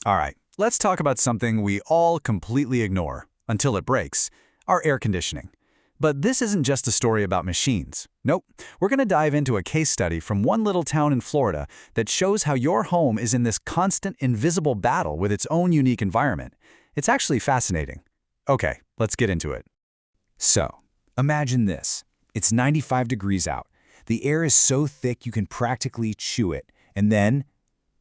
All right, let's talk about something we all completely ignore until it breaks, our air conditioning. But this isn't just a story about machines. Nope, we're going to dive into a case study from one little town in Florida that shows how your home is in this constant, invisible battle with its own unique environment. It's actually fascinating. Okay, let's get into it. So, imagine this. It's 95 degrees out. The air is so thick you can practically chew it. And then,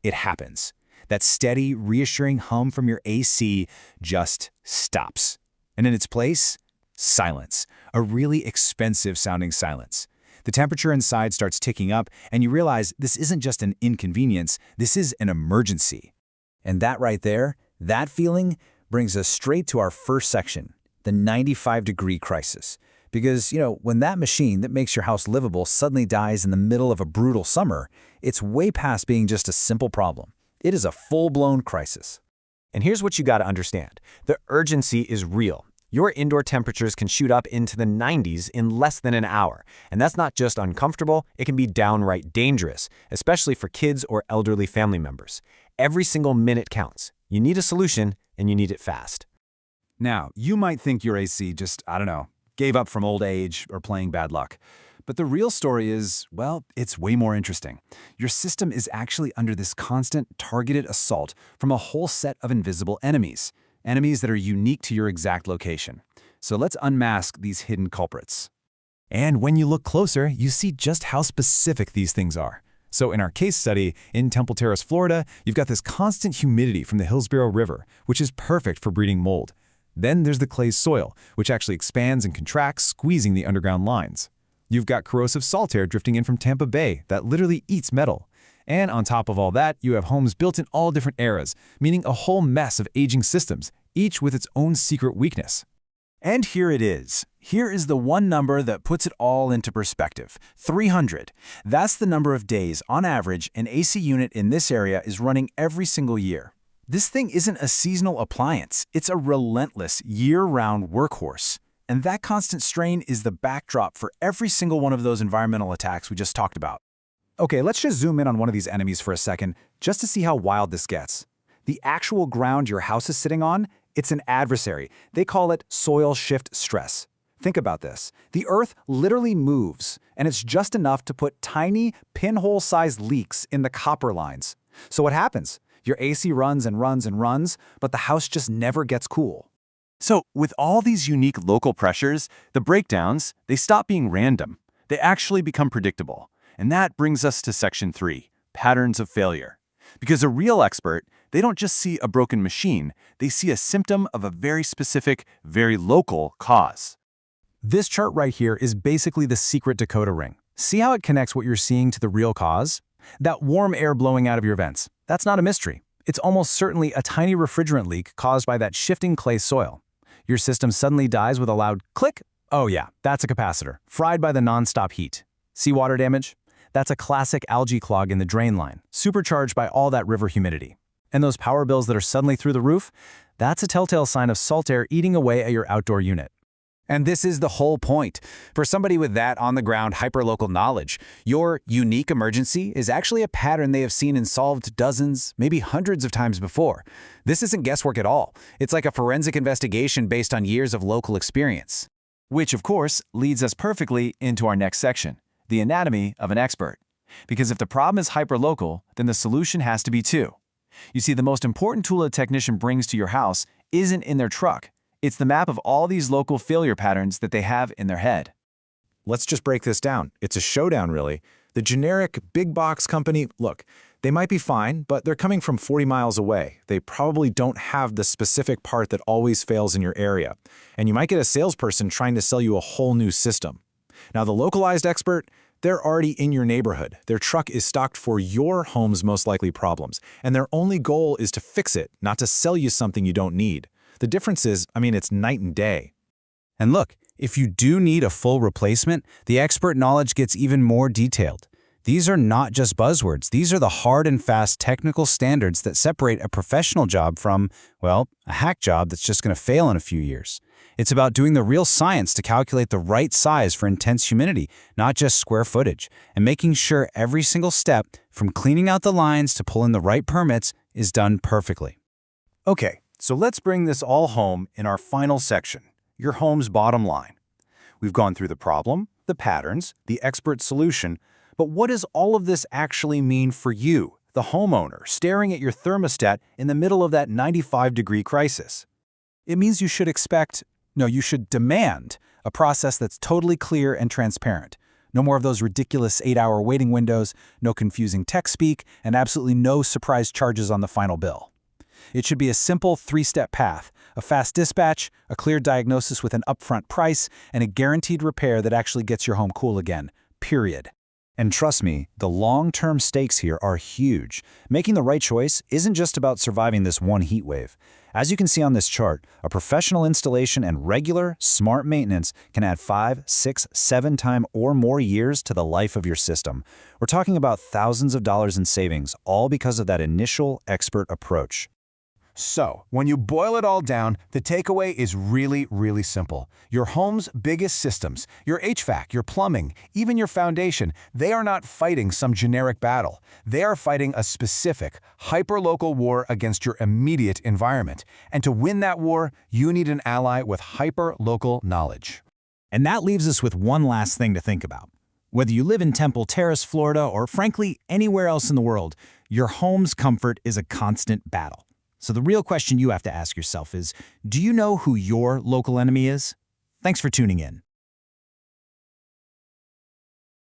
it happens. That steady, reassuring hum from your AC just stops. And in its place, silence. A really expensive-sounding silence. The temperature inside starts ticking up, and you realize this isn't just an inconvenience, this is an emergency. And that right there, that feeling, brings us straight to our first section, the 95-degree crisis. Because, when that machine that makes your house livable suddenly dies in the middle of a brutal summer, it's way past being just a simple problem. It is a full-blown crisis. And here's what you got to understand. The urgency is real. Your indoor temperatures can shoot up into the 90s in less than an hour. And that's not just uncomfortable, it can be downright dangerous, especially for kids or elderly family members. Every single minute counts. You need a solution, and you need it fast. Now, you might think your AC just, gave up from old age or playing bad luck. But the real story is, well, it's way more interesting. Your system is actually under this constant, targeted assault from a whole set of invisible enemies. Enemies that are unique to your exact location. So let's unmask these hidden culprits. And when you look closer, you see just how specific these things are. So in our case study, in Temple Terrace, Florida, you've got this constant humidity from the Hillsborough River, which is perfect for breeding mold. Then there's the clay soil, which actually expands and contracts, squeezing the underground lines. You've got corrosive salt air drifting in from Tampa Bay that literally eats metal. And on top of all that, you have homes built in all different eras, meaning a whole mess of aging systems, each with its own secret weakness. And here it is. Here is the one number that puts it all into perspective. 300. That's the number of days, on average, an AC unit in this area is running every single year. This thing isn't a seasonal appliance. It's a relentless, year-round workhorse. And that constant strain is the backdrop for every single one of those environmental attacks we just talked about. Okay, let's just zoom in on one of these enemies for a second, just to see how wild this gets. The actual ground your house is sitting on, it's an adversary. They call it soil shift stress. Think about this. The earth literally moves, and it's just enough to put tiny, pinhole-sized leaks in the copper lines. So what happens? Your AC runs and runs and runs, but the house just never gets cool. So, with all these unique local pressures, the breakdowns, they stop being random. They actually become predictable. And that brings us to Section 3, patterns of failure. Because a real expert, they don't just see a broken machine, they see a symptom of a very specific, very local cause. This chart right here is basically the secret decoder ring. See how it connects what you're seeing to the real cause? That warm air blowing out of your vents. That's not a mystery. It's almost certainly a tiny refrigerant leak caused by that shifting clay soil. Your system suddenly dies with a loud click. Oh yeah, that's a capacitor, fried by the non-stop heat. Seawater damage? That's a classic algae clog in the drain line, supercharged by all that river humidity. And those power bills that are suddenly through the roof? That's a telltale sign of salt air eating away at your outdoor unit. And this is the whole point. For somebody with that on-the-ground hyperlocal knowledge, your unique emergency is actually a pattern they have seen and solved dozens, maybe hundreds of times before. This isn't guesswork at all. It's like a forensic investigation based on years of local experience. Which, of course, leads us perfectly into our next section, the anatomy of an expert. Because if the problem is hyperlocal, then the solution has to be too. You see, the most important tool a technician brings to your house isn't in their truck. It's the map of all these local failure patterns that they have in their head. Let's just break this down. It's a showdown, really. The generic big box company, look, they might be fine, but they're coming from 40 miles away. They probably don't have the specific part that always fails in your area. And you might get a salesperson trying to sell you a whole new system. Now, the localized expert, they're already in your neighborhood. Their truck is stocked for your home's most likely problems. And their only goal is to fix it, not to sell you something you don't need. The difference is, it's night and day. And look, if you do need a full replacement, the expert knowledge gets even more detailed. These are not just buzzwords. These are the hard and fast technical standards that separate a professional job from, well, a hack job that's just going to fail in a few years. It's about doing the real science to calculate the right size for intense humidity, not just square footage, and making sure every single step, from cleaning out the lines to pulling the right permits, is done perfectly. Okay, so let's bring this all home in our final section, your home's bottom line. We've gone through the problem, the patterns, the expert solution, but what does all of this actually mean for you, the homeowner, staring at your thermostat in the middle of that 95-degree crisis? It means you should you should demand a process that's totally clear and transparent. No more of those ridiculous 8-hour waiting windows, no confusing tech speak, and absolutely no surprise charges on the final bill. It should be a simple 3-step path, a fast dispatch, a clear diagnosis with an upfront price, and a guaranteed repair that actually gets your home cool again, period. And trust me, the long-term stakes here are huge. Making the right choice isn't just about surviving this one heat wave. As you can see on this chart, a professional installation and regular, smart maintenance can add 5, 6, 7 times or more years to the life of your system. We're talking about thousands of dollars in savings, all because of that initial expert approach. So, when you boil it all down, the takeaway is really simple. Your home's biggest systems, your HVAC, your plumbing, even your foundation, they are not fighting some generic battle. They are fighting a specific, hyperlocal war against your immediate environment. And to win that war, you need an ally with hyperlocal knowledge. And that leaves us with one last thing to think about. Whether you live in Temple Terrace, Florida, or frankly, anywhere else in the world, your home's comfort is a constant battle. So the real question you have to ask yourself is, do you know who your local enemy is? Thanks for tuning in.